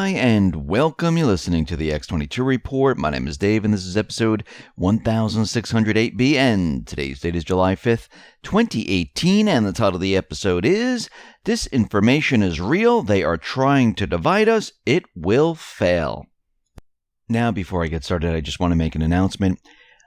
Hi, and welcome. You're listening to the X22 Report. My name is Dave, and this is episode 1608B, and today's date is July 5th, 2018, and the title of the episode is Disinformation is Real. They are trying to divide us. It will fail. Now, before I get started, I just want to make an announcement.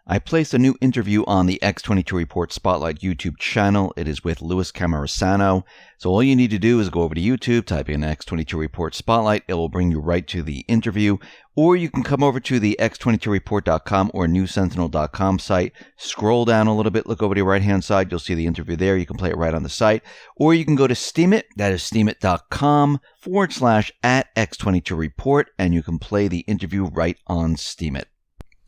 I placed a new interview on the X22 Report Spotlight YouTube channel. It is with Louis Camarasano. So all you need to do is go over to YouTube, type in X22 Report Spotlight. It will bring you right to the interview. Or you can come over to the x22report.com or newsentinel.com site. Scroll down a little bit, look over to the right-hand side. You'll see the interview there. You can play it right on the site. Or you can go to Steemit. That is steemit.com/@X22Report. And you can play the interview right on Steemit.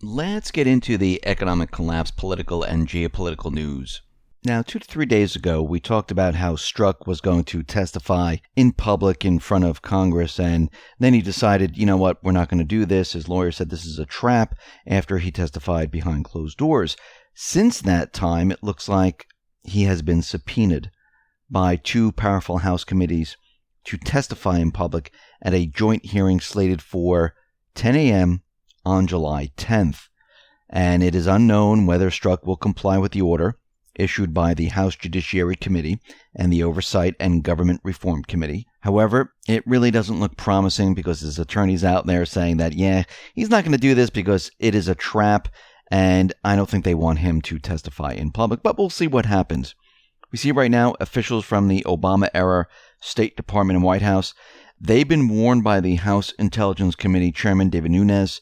Let's get into the economic collapse, political and geopolitical news. Now, 2 to 3 days ago, we talked about how Strzok was going to testify in public in front of Congress, and then he decided, you know what, we're not going to do this. His lawyer said this is a trap after he testified behind closed doors. Since that time, it looks like he has been subpoenaed by 2 powerful House committees to testify in public at a joint hearing slated for 10 a.m. on July 10th, and it is unknown whether Strzok will comply with the order issued by the House Judiciary Committee and the Oversight and Government Reform Committee. However, it really doesn't look promising because there's attorneys out there saying that, he's not going to do this because it is a trap, and I don't think they want him to testify in public, but we'll see what happens. We see right now officials from the Obama-era State Department and White House, they've been warned by the House Intelligence Committee Chairman David Nunes,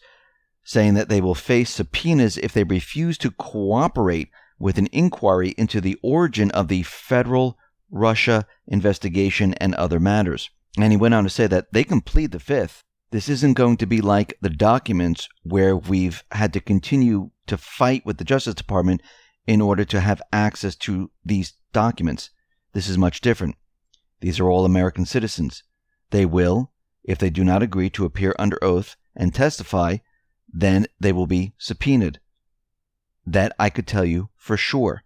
saying that they will face subpoenas if they refuse to cooperate with an inquiry into the origin of the federal Russia investigation and other matters. And he went on to say that they can plead the Fifth. This isn't going to be like the documents where we've had to continue to fight with the Justice Department in order to have access to these documents. This is much different. These are all American citizens. They will, if they do not agree to appear under oath and testify, then they will be subpoenaed. That I could tell you for sure.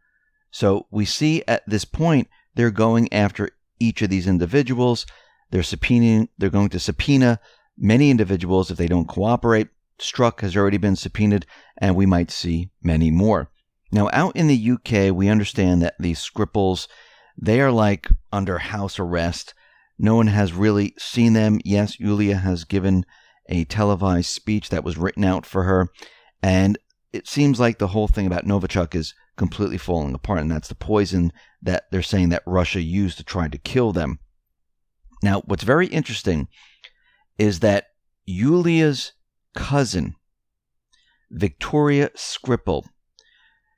So we see at this point, they're going after each of these individuals. They're going to subpoena many individuals if they don't cooperate. Strzok has already been subpoenaed, and we might see many more. Now, out in the UK, we understand that these Skripals, they are like under house arrest. No one has really seen them. Yes, Yulia has given a televised speech that was written out for her, and it seems like the whole thing about Novichok is completely falling apart, and that's the poison that they're saying that Russia used to try to kill them. Now, what's very interesting is that Yulia's cousin, Victoria Skripal,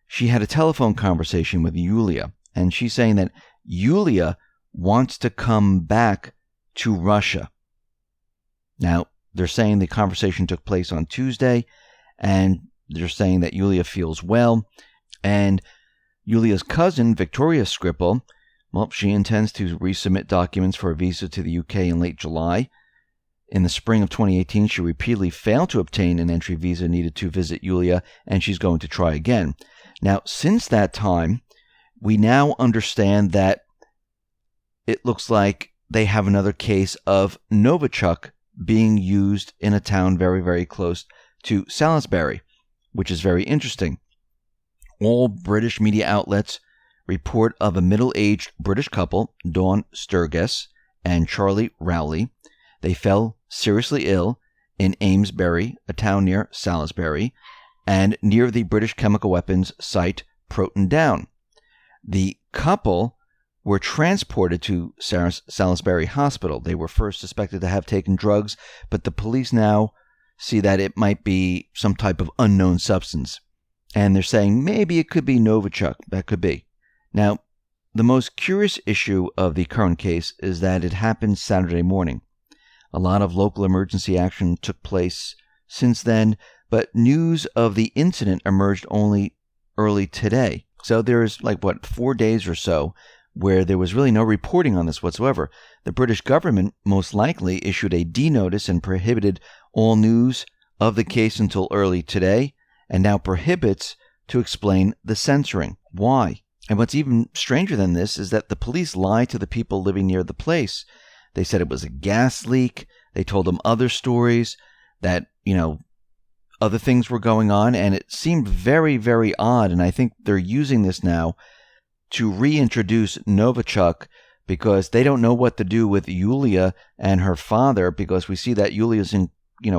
she had a telephone conversation with Yulia, and she's saying that Yulia wants to come back to Russia. Now, they're saying the conversation took place on Tuesday, and they're saying that Yulia feels well. And Yulia's cousin, Victoria Skripal, well, she intends to resubmit documents for a visa to the UK in late July. In the spring of 2018, she repeatedly failed to obtain an entry visa needed to visit Yulia, and she's going to try again. Now, since that time, we now understand that it looks like they have another case of Novichok being used in a town very, very close to Salisbury, which is very interesting. All British media outlets report of a middle-aged British couple, Dawn Sturgess and Charlie Rowley. They fell seriously ill in Amesbury, a town near Salisbury, and near the British chemical weapons site Proton Down. The couple were transported to Salisbury Hospital. They were first suspected to have taken drugs, but the police now see that it might be some type of unknown substance. And they're saying maybe it could be Novichok. That could be. Now, the most curious issue of the current case is that it happened Saturday morning. A lot of local emergency action took place since then, but news of the incident emerged only early today. So there's 4 days or so where there was really no reporting on this whatsoever. The British government most likely issued a D-notice and prohibited all news of the case until early today, and now prohibits to explain the censoring. Why? And what's even stranger than this is that the police lied to the people living near the place. They said it was a gas leak. They told them other stories that, other things were going on, and it seemed very, very odd. And I think they're using this now to reintroduce Novichok because they don't know what to do with Yulia and her father, because we see that Yulia's in,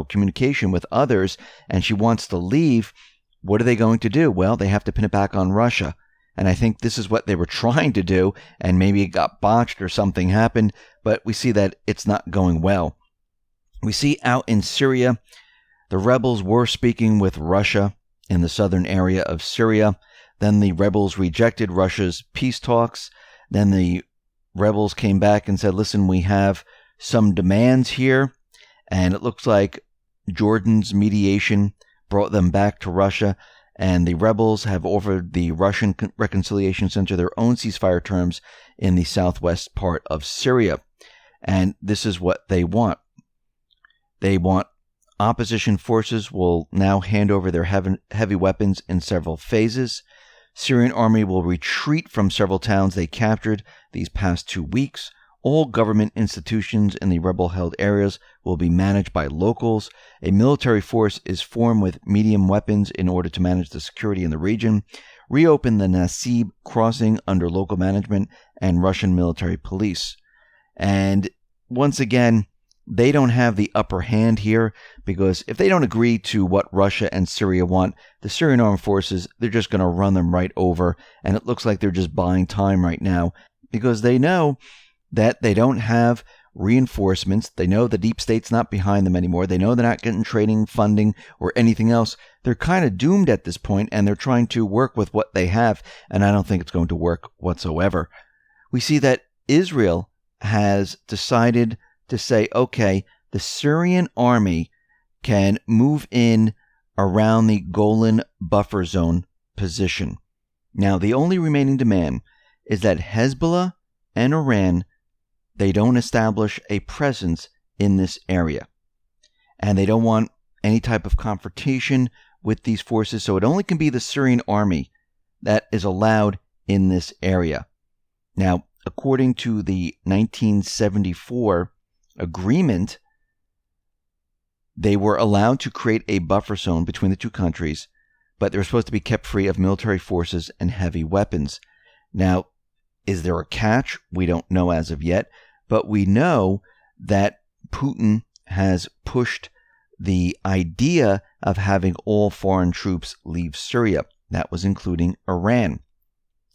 communication with others and she wants to leave. What are they going to do? Well, they have to pin it back on Russia. And I think this is what they were trying to do, and maybe it got botched or something happened, but we see that it's not going well. We see out in Syria, the rebels were speaking with Russia in the southern area of Syria. Then the rebels rejected Russia's peace talks. Then the rebels came back and said, listen, we have some demands here. And it looks like Jordan's mediation brought them back to Russia. And the rebels have offered the Russian Reconciliation Center their own ceasefire terms in the southwest part of Syria. And this is what they want. They want opposition forces will now hand over their heavy weapons in several phases. Syrian army will retreat from several towns they captured these past 2 weeks. All government institutions in the rebel-held areas will be managed by locals. A military force is formed with medium weapons in order to manage the security in the region. Reopen the Nasib crossing under local management and Russian military police. And once again, they don't have the upper hand here, because if they don't agree to what Russia and Syria want, the Syrian armed forces, they're just going to run them right over. And it looks like they're just buying time right now, because they know that they don't have reinforcements. They know the deep state's not behind them anymore. They know they're not getting training, funding, or anything else. They're kind of doomed at this point, and they're trying to work with what they have, and I don't think it's going to work whatsoever. We see that Israel has decided to say, okay, the Syrian army can move in around the Golan buffer zone position. Now, the only remaining demand is that Hezbollah and Iran, they don't establish a presence in this area. And they don't want any type of confrontation with these forces, so it only can be the Syrian army that is allowed in this area. Now, according to the 1974 agreement, they were allowed to create a buffer zone between the two countries, but they were supposed to be kept free of military forces and heavy weapons. Now, is there a catch? We don't know as of yet, but we know that Putin has pushed the idea of having all foreign troops leave Syria. That was including Iran.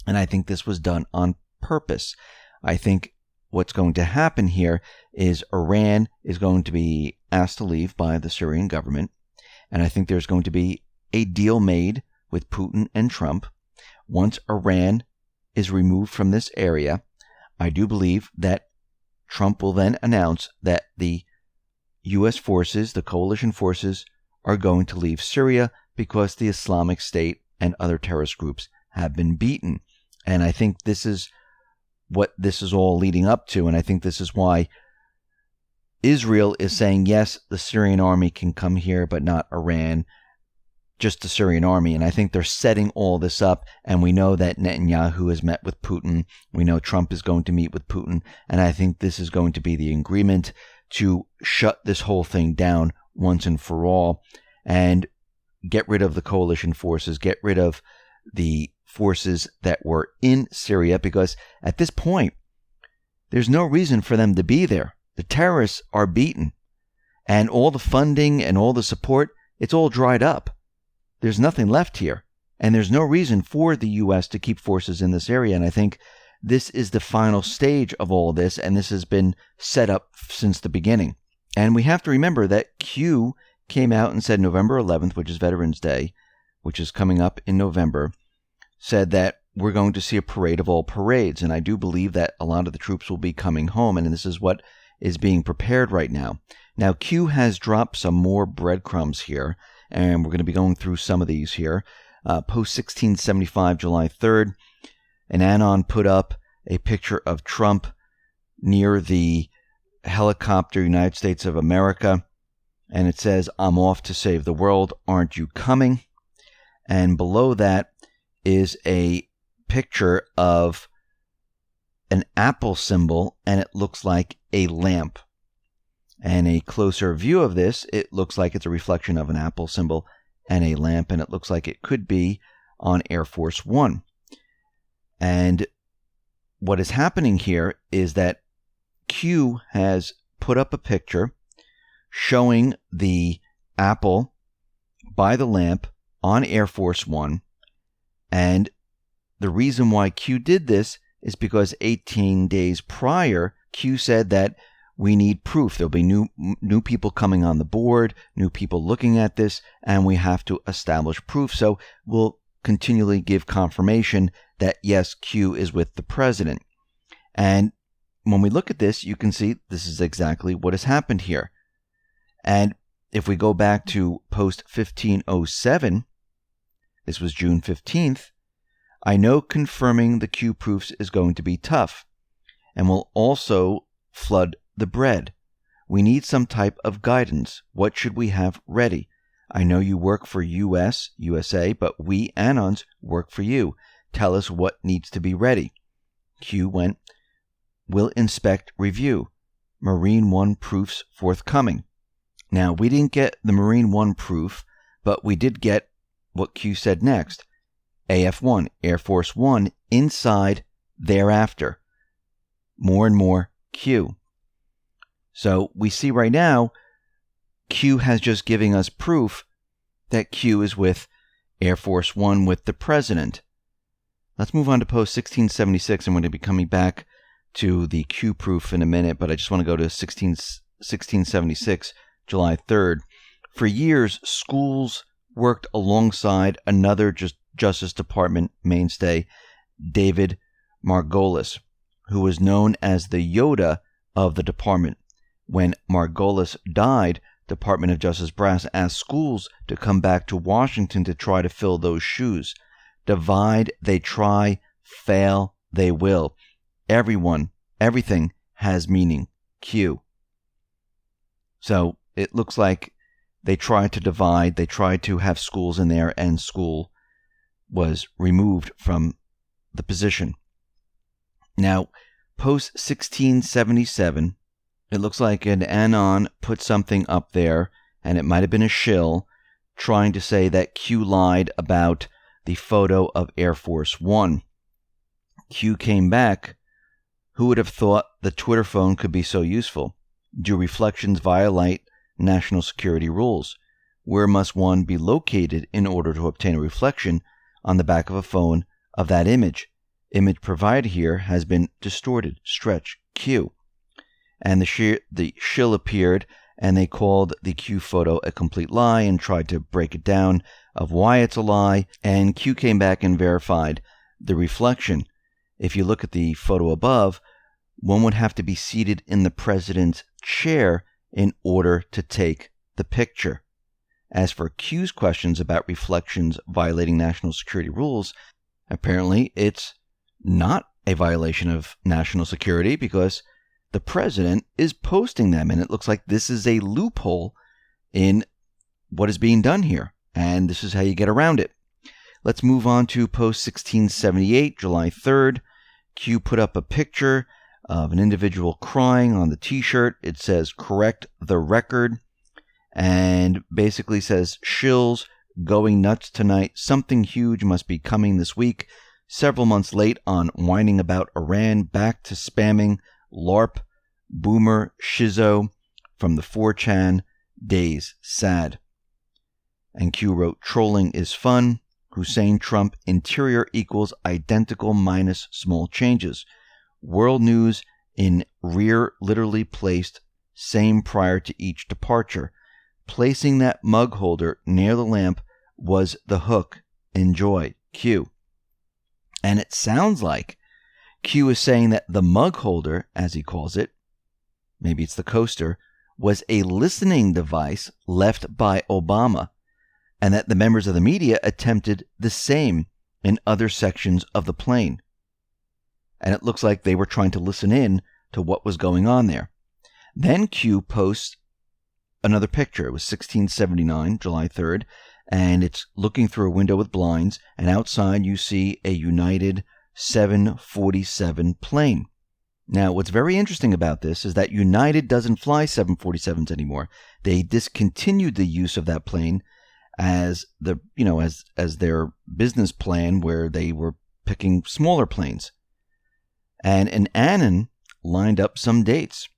And I think this was done on purpose. I think what's going to happen here is Iran is going to be asked to leave by the Syrian government, and I think there's going to be a deal made with Putin and Trump. Once Iran is removed from this area, I do believe that Trump will then announce that the U.S. forces, the coalition forces, are going to leave Syria because the Islamic State and other terrorist groups have been beaten. And I think this is what this is all leading up to, and I think this is why Israel is saying, yes, the Syrian army can come here, but not Iran, just the Syrian army. And I think they're setting all this up, and we know that Netanyahu has met with Putin. We know Trump is going to meet with Putin, and I think this is going to be the agreement to shut this whole thing down once and for all, and get rid of the coalition forces, get rid of the forces that were in Syria, because at this point, there's no reason for them to be there. The terrorists are beaten, and all the funding and all the support, it's all dried up. There's nothing left here, and there's no reason for the U.S. to keep forces in this area, and I think this is the final stage of all this, and this has been set up since the beginning. And we have to remember that Q came out and said November 11th, which is Veterans Day, which is coming up in November, said that we're going to see a parade of all parades. And I do believe that a lot of the troops will be coming home, and this is what is being prepared right now. Now, Q has dropped some more breadcrumbs here, and we're going to be going through some of these here. Post 1675, July 3rd, an Anon put up a picture of Trump near the helicopter United States of America, and it says, "I'm off to save the world, aren't you coming?" And below that is a picture of an apple symbol, and it looks like a lamp. And a closer view of this, it looks like it's a reflection of an apple symbol and a lamp, and it looks like it could be on Air Force One. And what is happening here is that Q has put up a picture showing the apple by the lamp on Air Force One. And the reason why Q did this is because 18 days prior, Q said that we need proof. There'll be new people coming on the board, new people looking at this, and we have to establish proof. So we'll continually give confirmation that, yes, Q is with the president. And when we look at this, you can see this is exactly what has happened here. And if we go back to post 1507, this was June 15th, I know confirming the Q proofs is going to be tough and will also flood the bread. We need some type of guidance. What should we have ready? I know you work for USA, but we Anons work for you. Tell us what needs to be ready. Q went, will inspect, review. Marine One proofs forthcoming. Now, we didn't get the Marine One proof, but we did get what Q said next. AF1, Air Force One, inside thereafter. More and more Q. So we see right now, Q has just given us proof that Q is with Air Force One with the president. Let's move on to post 1676, and we're going to be coming back to the Q proof in a minute, but I just want to go to 1676, July 3rd. For years, schools worked alongside another Justice Department mainstay, David Margolis, who was known as the Yoda of the department. When Margolis died, Department of Justice brass asked schools to come back to Washington to try to fill those shoes. Divide, they try. Fail, they will. Everything has meaning. Q. So it looks like they tried to divide, they tried to have schools in there, and school was removed from the position. Now, post 1677, it looks like an Anon put something up there, and it might have been a shill, trying to say that Q lied about the photo of Air Force One. Q came back. Who would have thought the Twitter phone could be so useful? Do reflections violate national security rules? Where must one be located in order to obtain a reflection on the back of a phone of that image? Image provided here has been distorted. Stretch. Q. And the shill appeared, and they called the Q photo a complete lie and tried to break it down of why it's a lie, and Q came back and verified the reflection. If you look at the photo above, one would have to be seated in the president's chair in order to take the picture. As for Q's questions about reflections violating national security rules, apparently it's not a violation of national security because the president is posting them, and it looks like this is a loophole in what is being done here, and this is how you get around it. Let's move on to post 1678, July 3rd. Q put up a picture of an individual crying on the t-shirt. It says, correct the record, and basically says, shills going nuts tonight. Something huge must be coming this week. Several months late on whining about Iran, back to spamming LARP, boomer, shizo from the 4chan days. Sad. And Q wrote, trolling is fun. Hussein Trump interior equals identical minus small changes. World news in rear literally placed, same prior to each departure. Placing that mug holder near the lamp was the hook. Enjoy. Q. And it sounds like Q is saying that the mug holder, as he calls it, maybe it's the coaster, was a listening device left by Obama, and that the members of the media attempted the same in other sections of the plane. And it looks like they were trying to listen in to what was going on there. Then Q posts another picture. It was 1679, July 3rd, and it's looking through a window with blinds, and outside you see a United 747 plane. Now, what's very interesting about this is that United doesn't fly 747s anymore. They discontinued the use of that plane as as their business plan, where they were picking smaller planes. And an Annan lined up some dates.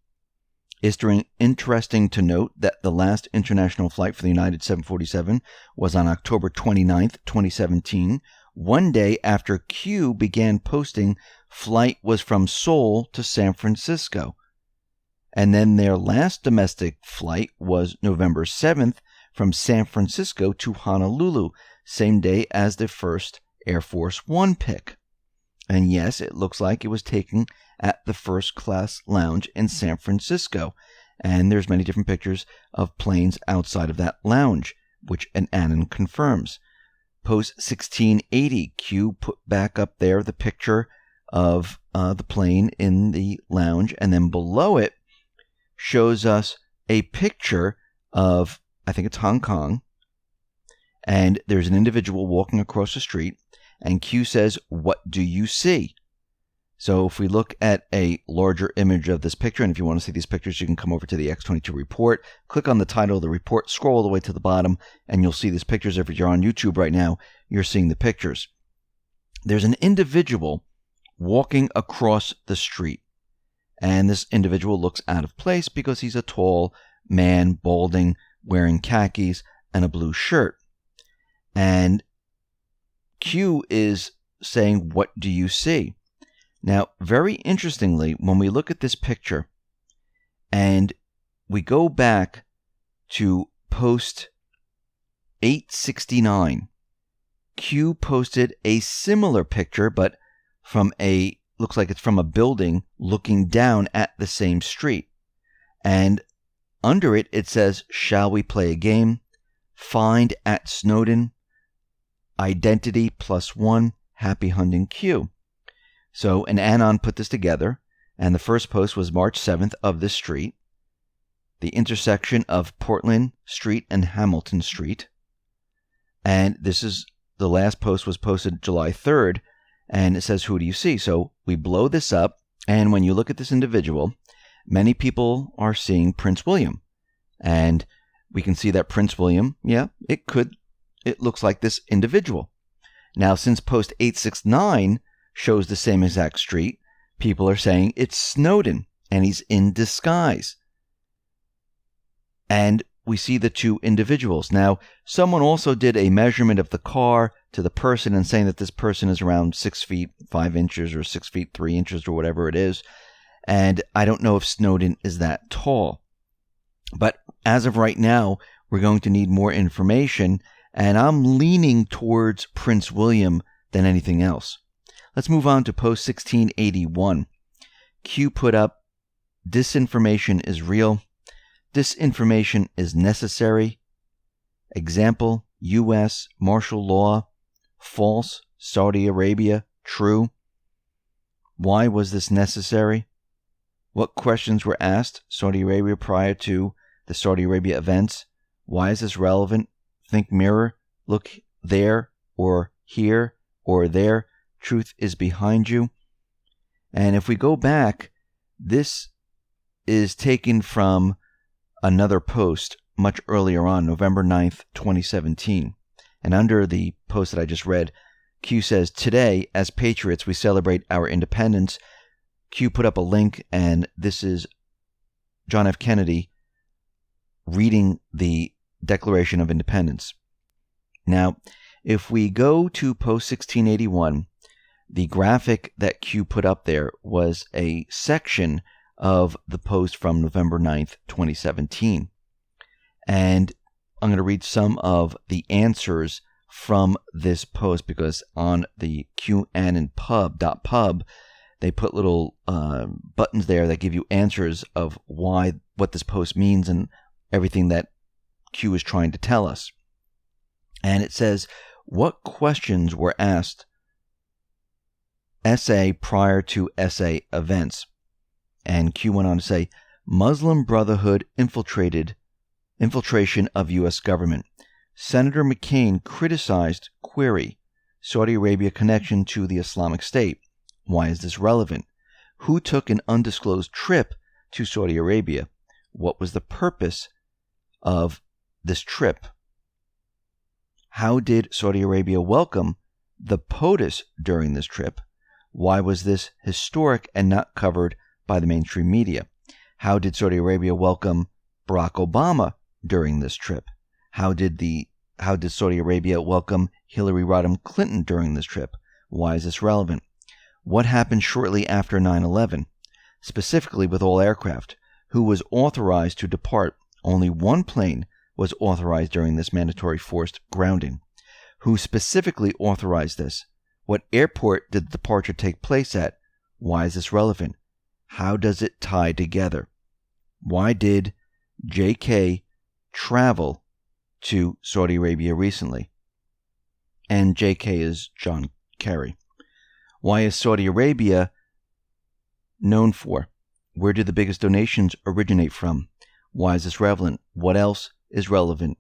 It's interesting to note that the last international flight for the United 747 was on October 29th, 2017, one day after Q began posting flight was from Seoul to San Francisco. And then their last domestic flight was November 7th from San Francisco to Honolulu, same day as the first Air Force One pick. And yes, it looks like it was taken at the first class lounge in San Francisco. And there's many different pictures of planes outside of that lounge, which an Annan confirms. Post 1680, Q put back up there the picture of the plane in the lounge, and then below it shows us a picture of, I think it's Hong Kong, and there's an individual walking across the street, and Q says, "What do you see?" So if we look at a larger image of this picture, and if you want to see these pictures, you can come over to the X22 Report, click on the title of the report, scroll all the way to the bottom, and you'll see these pictures. If you're on YouTube right now, you're seeing the pictures. There's an individual walking across the street, and this individual looks out of place because he's a tall man, balding, wearing khakis and a blue shirt. And Q is saying, "What do you see?" Now, very interestingly, when we look at this picture and we go back to post 869, Q posted a similar picture, but looks like it's from a building looking down at the same street. And under it, it says, "Shall we play a game? Find at Snowden. Identity +1. Happy hunting Q." So an Anon put this together, and the first post was March 7th of this street, the intersection of Portland Street and Hamilton Street. And the last post was posted July 3rd, and it says, "Who do you see?" So we blow this up, and when you look at this individual, many people are seeing Prince William. And we can see that Prince William, it looks like this individual. Now, since post 869 shows the same exact street, people are saying it's Snowden, and he's in disguise. And we see the two individuals. Now, someone also did a measurement of the car to the person and saying that this person is around 6 feet 5 inches or 6 feet 3 inches or whatever it is. And I don't know if Snowden is that tall. But as of right now, we're going to need more information, and I'm leaning towards Prince William than anything else. Let's move on to post 1681. Q put up, "Disinformation is real. Disinformation is necessary. Example, U.S. martial law. False. Saudi Arabia. True. Why was this necessary? What questions were asked Saudi Arabia prior to the Saudi Arabia events? Why is this relevant? Think mirror. Look there or here or there. Truth is behind you." And if we go back, this is taken from another post much earlier on, November 9th, 2017. And under the post that I just read, Q says, "Today, as patriots, we celebrate our independence." Q put up a link, and this is John F. Kennedy reading the Declaration of Independence. Now, if we go to post 1681, the graphic that Q put up there was a section of the post from November 9th, 2017. And I'm going to read some of the answers from this post, because on the QAnonPub.pub, they put little buttons there that give you answers of what this post means and everything that Q is trying to tell us. And it says, "What questions were asked SA prior to SA events?" And Q went on to say, "Muslim Brotherhood infiltration of U.S. government. Senator McCain criticized query Saudi Arabia connection to the Islamic State. Why is this relevant? Who took an undisclosed trip to Saudi Arabia? What was the purpose of this trip? How did Saudi Arabia welcome the POTUS during this trip? Why was this historic and not covered by the mainstream media? How did Saudi Arabia welcome Barack Obama during this trip? How did Saudi Arabia welcome Hillary Rodham Clinton during this trip? Why is this relevant? What happened shortly after 9/11? Specifically with all aircraft, who was authorized to depart? Only one plane was authorized during this mandatory forced grounding. Who specifically authorized this? What airport did the departure take place at? Why is this relevant? How does it tie together? Why did JK travel to Saudi Arabia recently? And JK is John Kerry. Why is Saudi Arabia known for? Where do the biggest donations originate from? Why is this relevant? What else is relevant?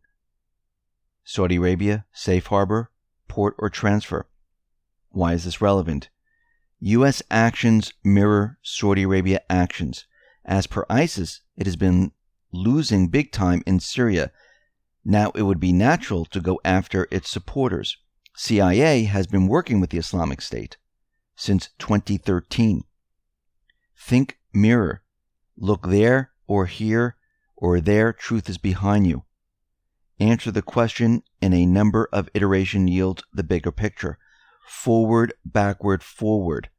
Saudi Arabia, safe harbor, port or transfer? Why is this relevant? U.S. actions mirror Saudi Arabia actions. As per ISIS, it has been losing big time in Syria. Now it would be natural to go after its supporters. CIA has been working with the Islamic State since 2013. Think mirror. Look there or here or there. Truth is behind you. Answer the question in a number of iteration yields the bigger picture. Forward, backward, forward.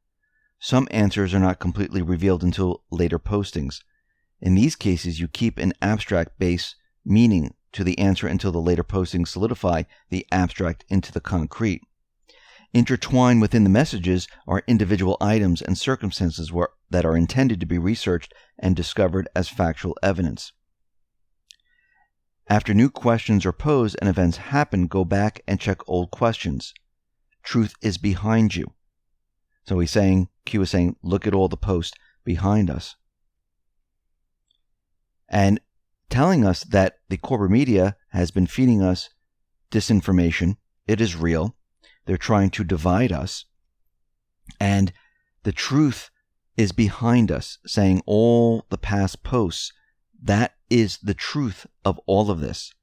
Some answers are not completely revealed until later postings. In these cases, you keep an abstract base meaning to the answer until the later postings solidify the abstract into the concrete. Intertwined within the messages are individual items and circumstances that are intended to be researched and discovered as factual evidence. After new questions are posed and events happen, go back and check old questions. Truth is behind you. So Q is saying, look at all the posts behind us. And telling us that the corporate media has been feeding us disinformation. It is real. They're trying to divide us. And the truth is behind us, saying all the past posts, that is the truth of all of this.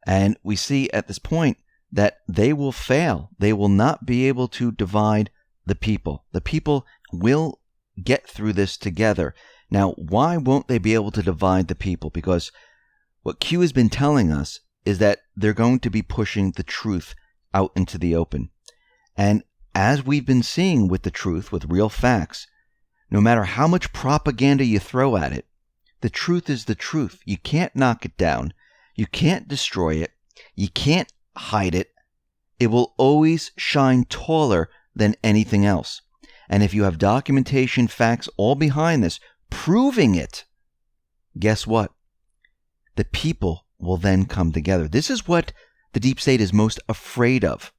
And we see at this point that they will fail. They will not be able to divide the people. The people will get through this together. Now, why won't they be able to divide the people? Because what Q has been telling us is that they're going to be pushing the truth out into the open. And as we've been seeing with the truth, with real facts, no matter how much propaganda you throw at it, the truth is the truth. You can't knock it down. You can't destroy it. You can't hide it. It will always shine taller than anything else. And if you have documentation, facts all behind this, proving it, guess what? The people will then come together. This is what the deep state is most afraid of.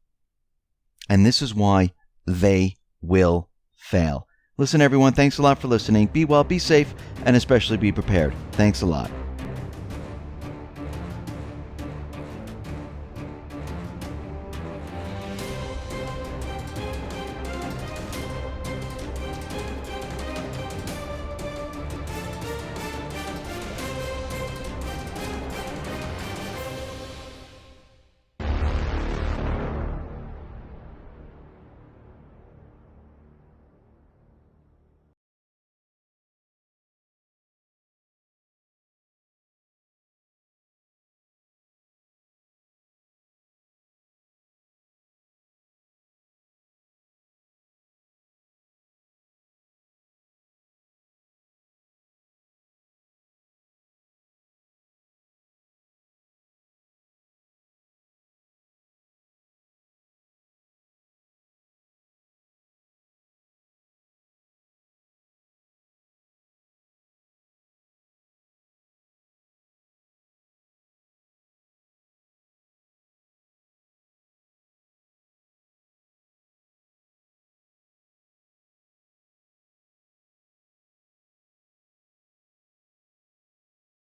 And this is why they will fail. Listen, everyone, thanks a lot for listening. Be well, be safe, and especially be prepared. Thanks a lot.